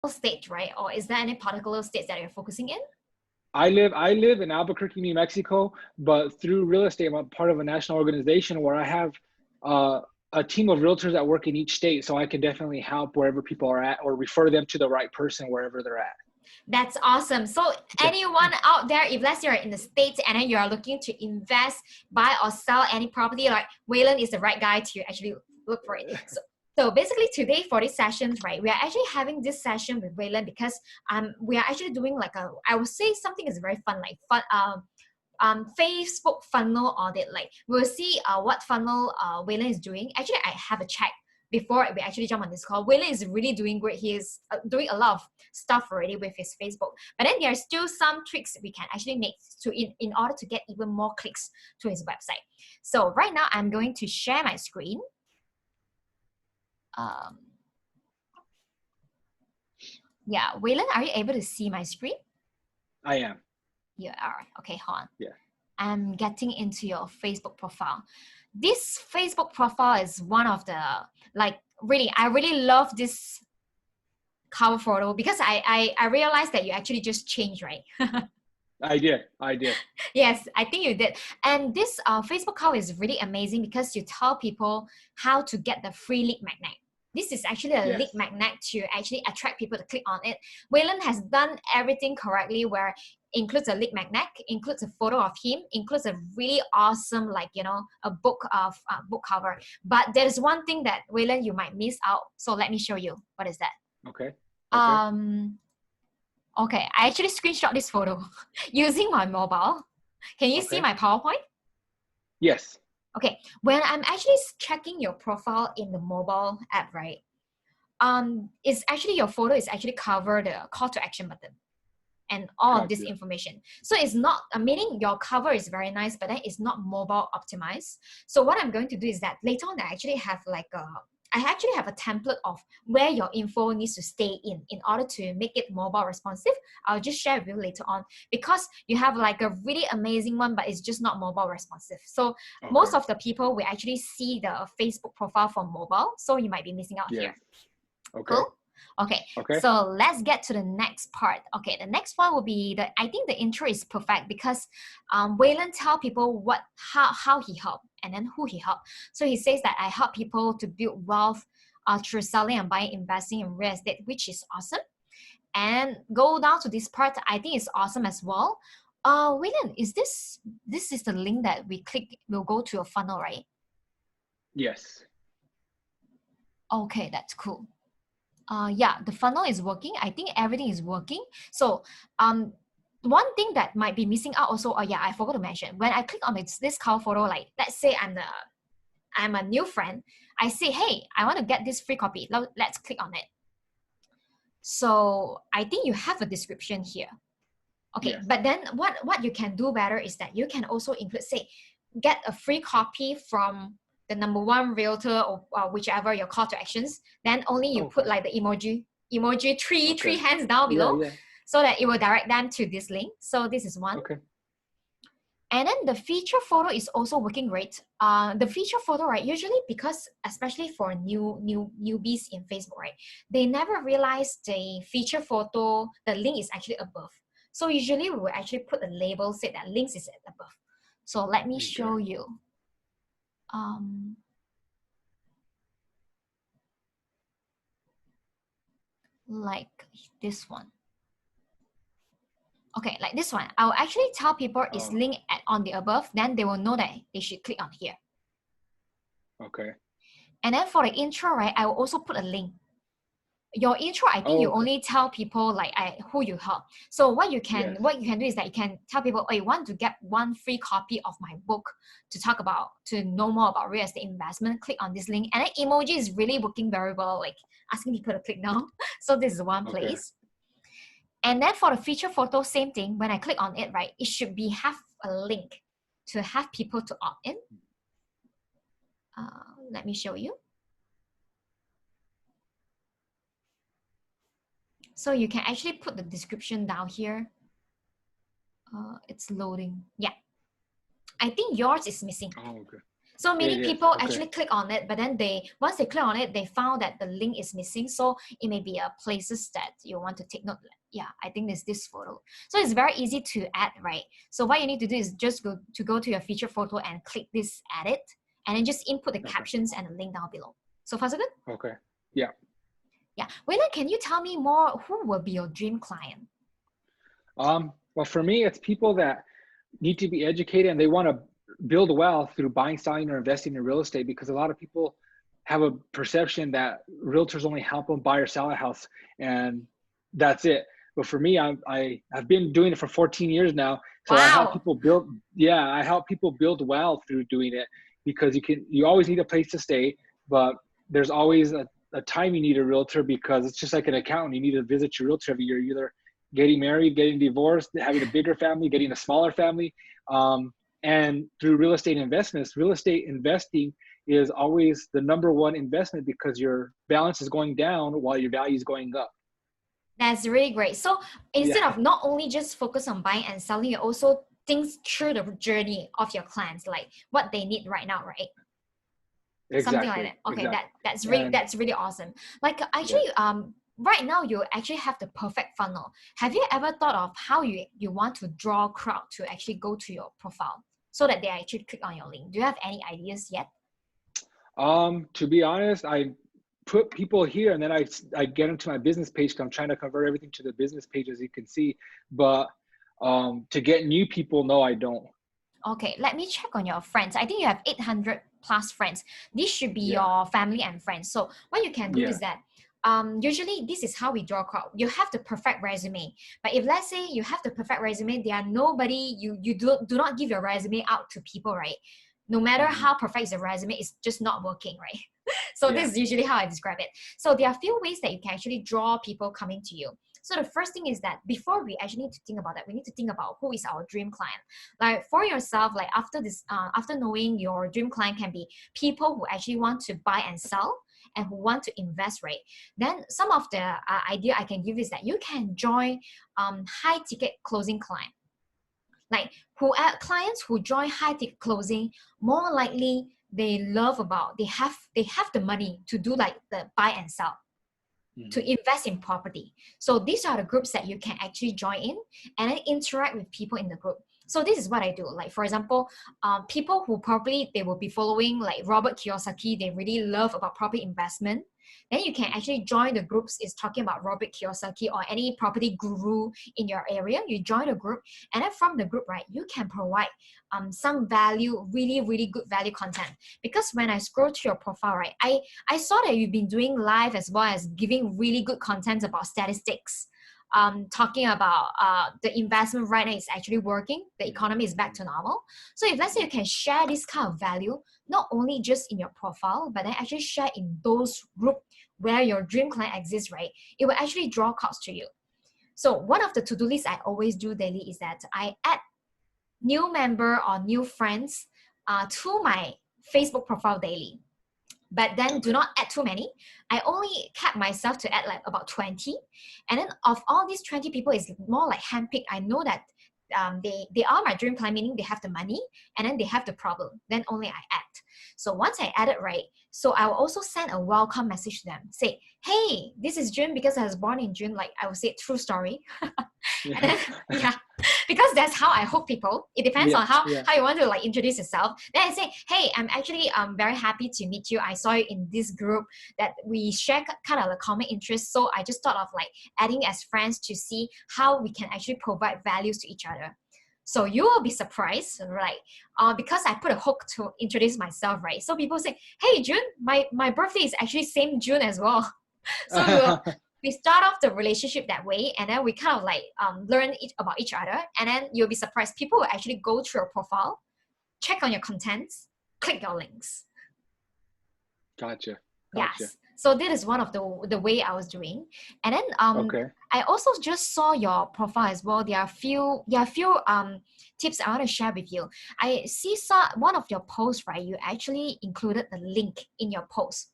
state, right? Or is there any particular states that you're focusing in? I live in Albuquerque, New Mexico, but through real estate, I'm a part of a national organization where I have a team of realtors that work in each state, so I can definitely help wherever people are at or refer them to the right person wherever they're at. That's awesome. So anyone out there, if let's say you're in the States and then you are looking to invest, buy or sell any property, like Waylon is the right guy to actually look for it. So basically today for this session, right, we are actually having this session with Waylon because we are actually doing like I would say something is very fun, like Facebook funnel audit. Like we'll see what funnel Waylon is doing. Actually, I have a check before we actually jump on this call. Waylon is really doing great. He is doing a lot of stuff already with his Facebook. But then there are still some tweaks we can actually make to in order to get even more clicks to his website. So right now, I'm going to share my screen. Yeah, Waylon, are you able to see my screen? I am. You are. Okay, hold on. Yeah. I'm getting into your Facebook profile. This Facebook profile is one of the, like, really, I really love this cover photo because I realized that you actually just changed, right? I did. Yes, I think you did. And this Facebook cover is really amazing because you tell people how to get the free lead magnet. This is actually a lead magnet to actually attract people to click on it. Waylon has done everything correctly, where includes a lead magnet, includes a photo of him, includes a really awesome, like, you know, a book cover. But there is one thing that Waylon you might miss out. So let me show you. What is that? Okay. Okay, I actually screenshot this photo using my mobile. Can you see my PowerPoint? Yes. Okay, when I'm actually checking your profile in the mobile app, right? It's actually your photo is actually cover the call to action button and all of this information. So it's not, meaning your cover is very nice, but then it's not mobile optimized. So what I'm going to do is that later on, I actually have a template of where your info needs to stay in order to make it mobile responsive. I'll just share with you later on because you have like a really amazing one, but it's just not mobile responsive. So most of the people will actually see the Facebook profile from mobile. So you might be missing out here. Okay. Cool? Okay, so let's get to the next part. Okay, the next one will be I think the intro is perfect because Waylon tell people how he helped and then who he helped. So he says that I help people to build wealth through selling and buying, investing in real estate, which is awesome. And go down to this part, I think it's awesome as well. Waylon, this is the link that we click, will go to your funnel, right? Yes. Okay, that's cool. Yeah, the funnel is working. I think everything is working. So one thing that might be missing out also, I forgot to mention, when I click on this cover photo, like let's say I'm a new friend, I say, hey, I want to get this free copy. Let's click on it. So I think you have a description here. Okay, but then what you can do better is that you can also include, say, get a free copy from the #1 realtor or whichever your call to actions. Then only you put like the emoji three hands down below, so that it will direct them to this link. So this is one. And then the feature photo is also working great. The feature photo, right? Usually, because especially for newbies in Facebook, right? They never realize the feature photo, the link is actually above. So usually we will actually put a label, say that links is above. So let me show you. Like this one. Okay, like this one. I'll actually tell people it's linked on the above, then they will know that they should click on here. Okay. And then for the intro, right, I will also put a link. Your intro, I think you only tell people like who you help. So what you can do is that you can tell people, oh, you want to get one free copy of my book to know more about real estate investment, click on this link. And then emoji is really working very well, like asking people to click now. So this is one place. And then for the feature photo, same thing. When I click on it, right, it should have a link to have people to opt in. Let me show you. So you can actually put the description down here. It's loading. Yeah. I think yours is missing. So many It is. people Okay. actually click on it, but then once they click on it, they found that the link is missing. So it may be a places that you want to take note. Yeah, I think there's this photo. So it's very easy to add, right? So what you need to do is just go to your featured photo and click this edit, and then just input the Okay. captions and the link down below. So far so good? Okay. Yeah. Yeah. Waylon, can you tell me more? Who will be your dream client? Well, for me, it's people that need to be educated and they want to build wealth through buying, selling, or investing in real estate, because a lot of people have a perception that realtors only help them buy or sell a house and that's it. But for me, I've been doing it for 14 years now. So I help Wow. people build, I help people build wealth through doing it, because you always need a place to stay, but there's always a time you need a realtor, because it's just like an accountant. You need to visit your realtor every year. You're either getting married, getting divorced, having a bigger family, getting a smaller family. And through real estate investments, real estate investing is always the number one investment, because your balance is going down while your value is going up. That's really great. So instead Yeah, of not only just focus on buying and selling, you also think through the journey of your clients, like what they need right now, right? Something like exactly, that. Okay, exactly. that's really awesome. Like Yeah. actually, right now you actually have the perfect funnel. Have you ever thought of how you want to draw crowd to actually go to your profile so that they actually click on your link? Do you have any ideas yet? To be honest, I put people here and then I get them to my business page, because I'm trying to convert everything to the business page, as you can see. But to get new people, no, I don't. Okay, let me check on your friends. I think you have 800 plus friends. This should be Yeah, your family and friends. So what you can do yeah. is that usually this is how we draw crowd. You have the perfect resume. But if let's say you have the perfect resume, there are nobody, you do not give your resume out to people, right? No matter Hmm. how perfect is the resume, it's just not working, right? So Yeah. this is usually how I describe it. So there are a few ways that you can actually draw people coming to you. So the first thing is that before we actually need to think about that, we need to think about who is our dream client. Like for yourself, like after this, after knowing your dream client can be people who actually want to buy and sell and who want to invest, right? Then some of the idea I can give is that you can join high ticket closing client. Like clients who join high ticket closing, more likely they have the money to do like the buy and sell, to Hmm. invest in property. So these are the groups that you can actually join in and then interact with people in the group. So this is what I do. Like for example, people who probably they will be following like Robert Kiyosaki, they really love about property investment. Then you can actually join the groups is talking about Robert Kiyosaki or any property guru in your area. You join the group, and then from the group, right, you can provide some value, really, really good value content. Because when I scroll through your profile, right, I saw that you've been doing live as well as giving really good content about statistics, talking about the investment right now is actually working, the economy is back to normal. So if let's say you can share this kind of value, not only just in your profile, but then actually share in those group where your dream client exists, right, it will actually draw calls to you. So one of the to-do lists I always do daily is that I add new member or new friends to my Facebook profile daily. But then do Okay. not add too many. I only kept myself to add like about 20. And then of all these 20 people, it's more like handpicked. I know that they are my dream client, meaning they have the money and then they have the problem. Then only I add. So once I add it, right, so I will also send a welcome message to them. Say, hey, this is June because I was born in June. Like I would say true story. And Yeah. then, yeah, because that's how I hook people. It depends Yeah. on how Yeah. you want to like introduce yourself. Then I say, hey, I'm actually very happy to meet you. I saw you in this group that we share kind of a common interest. So I just thought of like adding as friends to see how we can actually provide values to each other. So you will be surprised, right? Because I put a hook to introduce myself, right? So people say, hey, June, my birthday is actually same June as well. So we start off the relationship that way, and then we kind of like learn about each other, and then you'll be surprised. People will actually go through your profile, check on your contents, click your links. Gotcha. Gotcha. Yes. So this is one of the way I was doing, and then Okay. I also just saw your profile as well. There are a few tips I want to share with you. I saw one of your posts, right? You actually included the link in your post.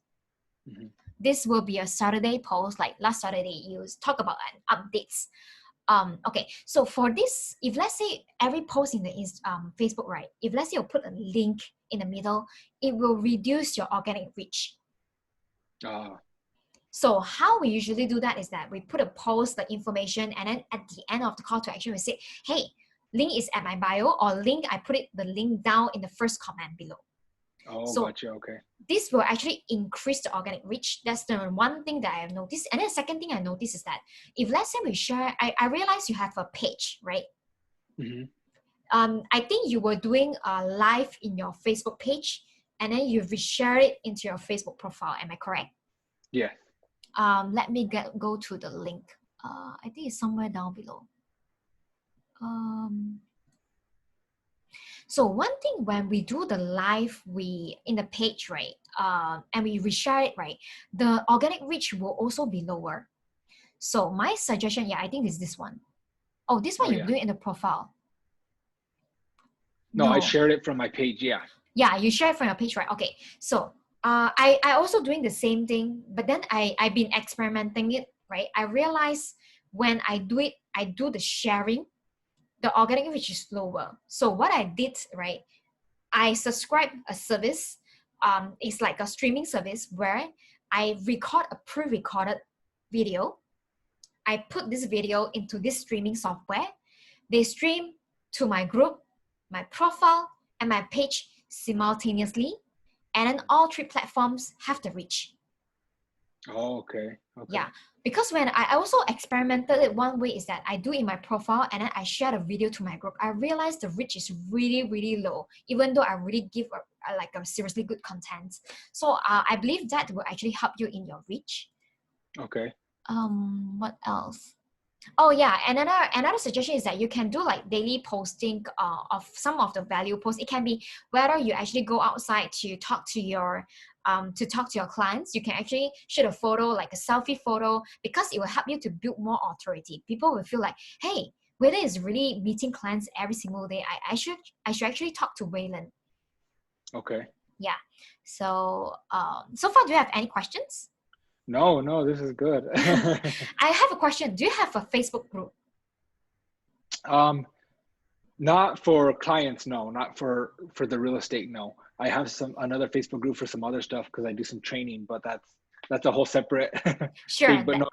Hmm. This will be a Saturday post, like last Saturday you talk about updates. Okay, so for this, if let's say every post in the Facebook, right? If let's say you put a link in the middle, it will reduce your organic reach. So how we usually do that is that we put a post, the information, and then at the end of the call to action, we say, hey, link is at my bio, or I put the link down in the first comment below. So gotcha. Okay. This will actually increase the organic reach. That's the one thing that I have noticed. And then the second thing I noticed is that if let's say we share, I realize you have a page, right? I think you were doing a live in your Facebook page, and then you reshare it into your Facebook profile. Am I correct? Yeah. Let me go to the link. I think it's somewhere down below. So one thing when we do the live, in the page, right, and we reshare it, right, the organic reach will also be lower. So my suggestion, I think is this one. Oh, this one you do it in the profile. No, I shared it from my page. Yeah. Yeah, you share it from your page, right? Okay. So I also doing the same thing, but then I've been experimenting it, right? I realized when I do it, I do the sharing, the organic reach is lower. So what I did, right, I subscribe a service. It's like a streaming service where I record a pre-recorded video. I put this video into this streaming software. They stream to my group, my profile, and my page simultaneously. And then all three platforms have the reach. Oh, okay. Yeah, because when I also experimented it, one way is that I do in my profile and then I share the video to my group. I realized the reach is really, really low, even though I really give a seriously good content. So I believe that will actually help you in your reach. Okay. What else? Oh yeah, another suggestion is that you can do like daily posting of some of the value posts. It can be whether you actually go outside to talk to your clients. You can actually shoot a photo, like a selfie photo, because it will help you to build more authority. People will feel like, hey, Waylon is really meeting clients every single day. I should actually talk to Waylon. Okay. Yeah. So so far, do you have any questions? No, this is good. I have a question. Do you have a Facebook group? Not for clients, no. Not for the real estate, no. I have another Facebook group for some other stuff because I do some training, but that's a whole separate thing. But no,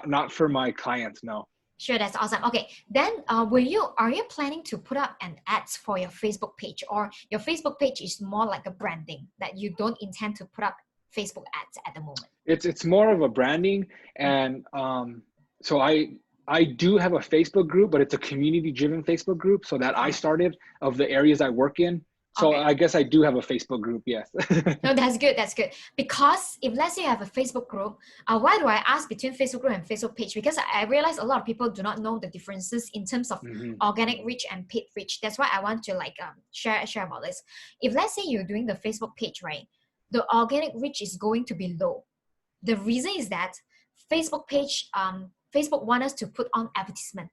not for my clients, no. Sure, that's awesome. Okay, then are you planning to put up an ads for your Facebook page, or your Facebook page is more like a branding that you don't intend to put up Facebook ads at the moment? It's more of a branding, and so I do have a Facebook group, but it's a community-driven Facebook group, so that I started of the areas I work in. So okay. I guess I do have a Facebook group, yes. No, that's good. That's good. Because if let's say you have a Facebook group, why do I ask between Facebook group and Facebook page? Because I realize a lot of people do not know the differences in terms of organic reach and paid reach. That's why I want to share about this. If let's say you're doing the Facebook page, right, the organic reach is going to be low. The reason is that Facebook page, Facebook wants us to put on advertisement.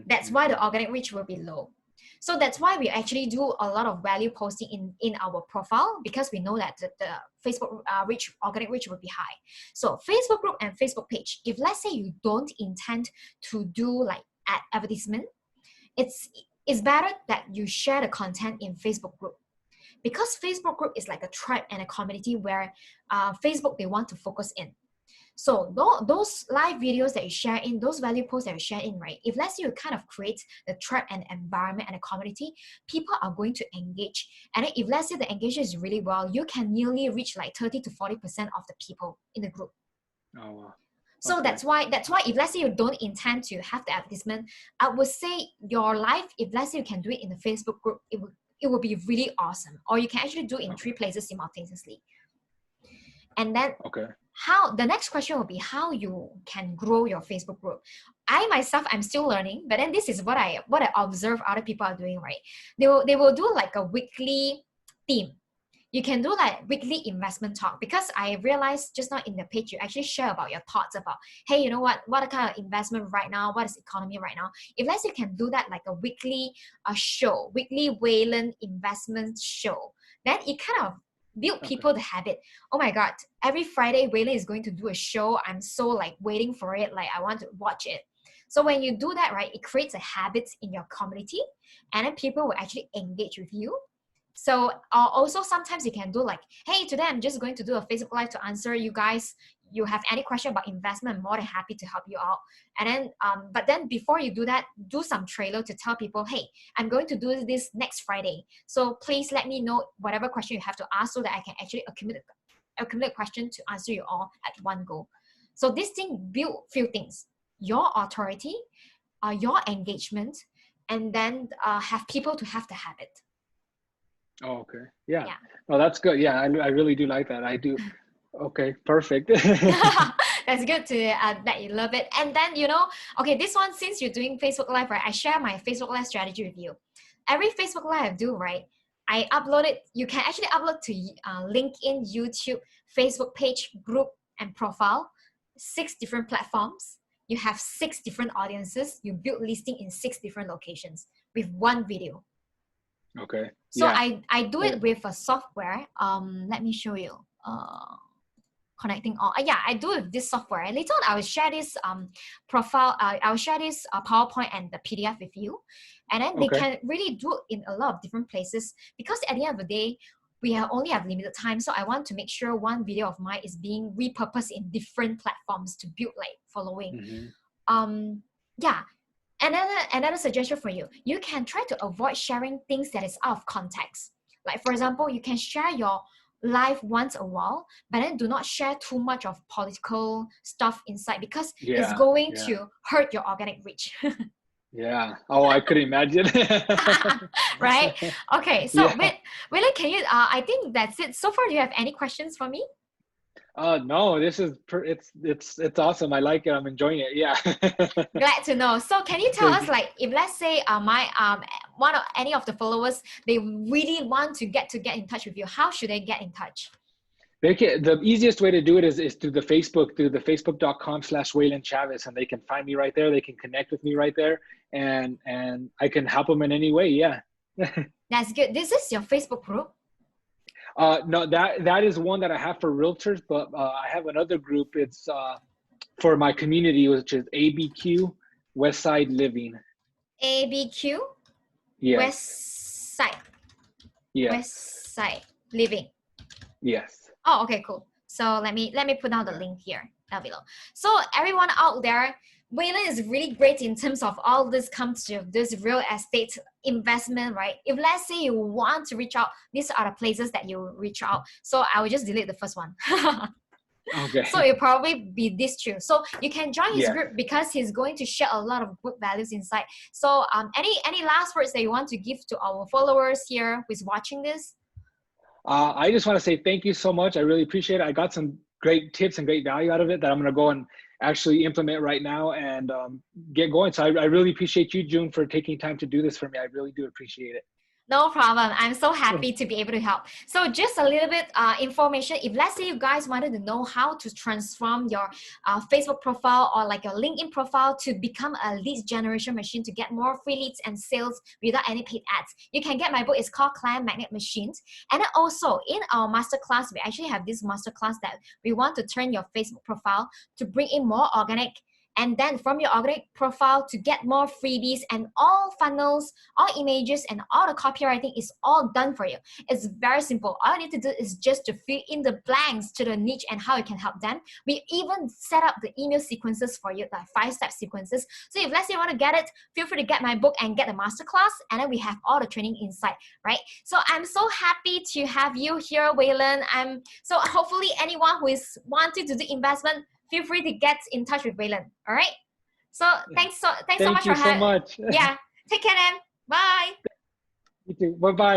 That's why the organic reach will be low. So that's why we actually do a lot of value posting in our profile, because we know that the Facebook organic reach will be high. So Facebook group and Facebook page, if let's say you don't intend to do like advertisement, it's better that you share the content in Facebook group. Because Facebook group is like a tribe and a community where Facebook, they want to focus in. So those live videos that you share in, those value posts that you share in, right? If let's say you kind of create the tribe and environment and a community, people are going to engage. And if let's say the engagement is really well, you can nearly reach like 30 to 40% of the people in the group. Oh, wow. So okay. that's why if let's say you don't intend to have the advertisement, I would say your live, if let's say you can do it in the Facebook group, it will be really awesome. Or you can actually do it in 3 places simultaneously. And then the next question will be how you can grow your Facebook group. I myself, I'm still learning, but then this is what I observe other people are doing, right? They will do like a weekly theme. You can do like weekly investment talk, because I realized just now in the page, you actually share about your thoughts about, hey, you know what kind of investment right now? What is economy right now? If let's say you can do that like a weekly show, weekly Waylon investment show, then it kind of Build people the habit. Oh my God, every Friday, Waylon is going to do a show. I'm so like waiting for it. Like I want to watch it. So when you do that, right, it creates a habit in your community, and then people will actually engage with you. So also sometimes you can do like, hey, today I'm just going to do a Facebook Live to answer you guys. You have any question about investment, I'm more than happy to help you out. And then, but then before you do that, do some trailer to tell people, hey, I'm going to do this next Friday. So please let me know whatever question you have to ask so that I can actually accumulate question to answer you all at one go. So this thing build few things: your authority, your engagement, and then have people to have the habit. Oh, okay. Yeah. Oh, that's good. Yeah, I really do like that. I do. Okay, perfect. That's good to that you love it. And then, okay, this one, since you're doing Facebook Live, right, I share my Facebook Live strategy with you. Every Facebook Live I do, right, I upload it. You can actually upload to LinkedIn, YouTube, Facebook page, group, and profile. 6 different platforms. You have 6 different audiences. You build listing in 6 different locations with one video. Okay. So I do it with a software. Let me show you. Connecting all. I do with this software. Later on, I will share this profile. I will share this PowerPoint and the PDF with you, and then they can really do it in a lot of different places, because at the end of the day, we only have limited time. So I want to make sure one video of mine is being repurposed in different platforms to build like following. Another suggestion for you: you can try to avoid sharing things that is out of context. Like for example, you can share your live once a while, but then do not share too much of political stuff inside, because it's going to hurt your organic reach. Yeah. Oh, I could imagine. Right? Okay. So Waylon, can you, I think that's it. So far, do you have any questions for me? No, this is, it's awesome. I like it. I'm enjoying it. Yeah. Glad to know. So can you tell us, like, if let's say any of the followers, they really want to get in touch with you, how should they get in touch? The easiest way to do it is through the facebook.com/Waylon Chavez, and they can find me right there. They can connect with me right there, and I can help them in any way. Yeah. That's good. This is your Facebook group? No, that is one that I have for realtors, but I have another group. It's for my community, which is ABQ Westside Living. ABQ? Yes. Westside. Yes. Westside Living. Yes. Oh, okay, cool. So let me put down the link here down below. So everyone out there, Waylon is really great in terms of all this comes to this real estate investment, right? If let's say you want to reach out, these are the places that you reach out. So I will just delete the first one. Okay. So it'll probably be this two. So you can join his group, because he's going to share a lot of good values inside. So any last words that you want to give to our followers here who's watching this? I just want to say thank you so much. I really appreciate it. I got some great tips and great value out of it that I'm going to go and actually implement right now and get going. So I really appreciate you, June, for taking time to do this for me. I really do appreciate it. No problem. I'm so happy to be able to help. So just a little bit information. If let's say you guys wanted to know how to transform your Facebook profile or like your LinkedIn profile to become a lead generation machine to get more free leads and sales without any paid ads, you can get my book. It's called Client Magnet Machines. And then also in our masterclass, we actually have this masterclass that we want to turn your Facebook profile to bring in more organic, and then from your organic profile to get more freebies, and all funnels, all images, and all the copywriting is all done for you. It's very simple. All you need to do is just to fill in the blanks to the niche and how you can help them. We even set up the email sequences for you, like 5-step sequences. So if let's say you want to get it, feel free to get my book and get the masterclass, and then we have all the training inside, right? So I'm so happy to have you here, Waylon. So hopefully anyone who is wanting to do investment, feel free to get in touch with Waylon. All right. So thanks so much for having. Thank you so much. Yeah. Take care then. Bye. You too. Bye-bye.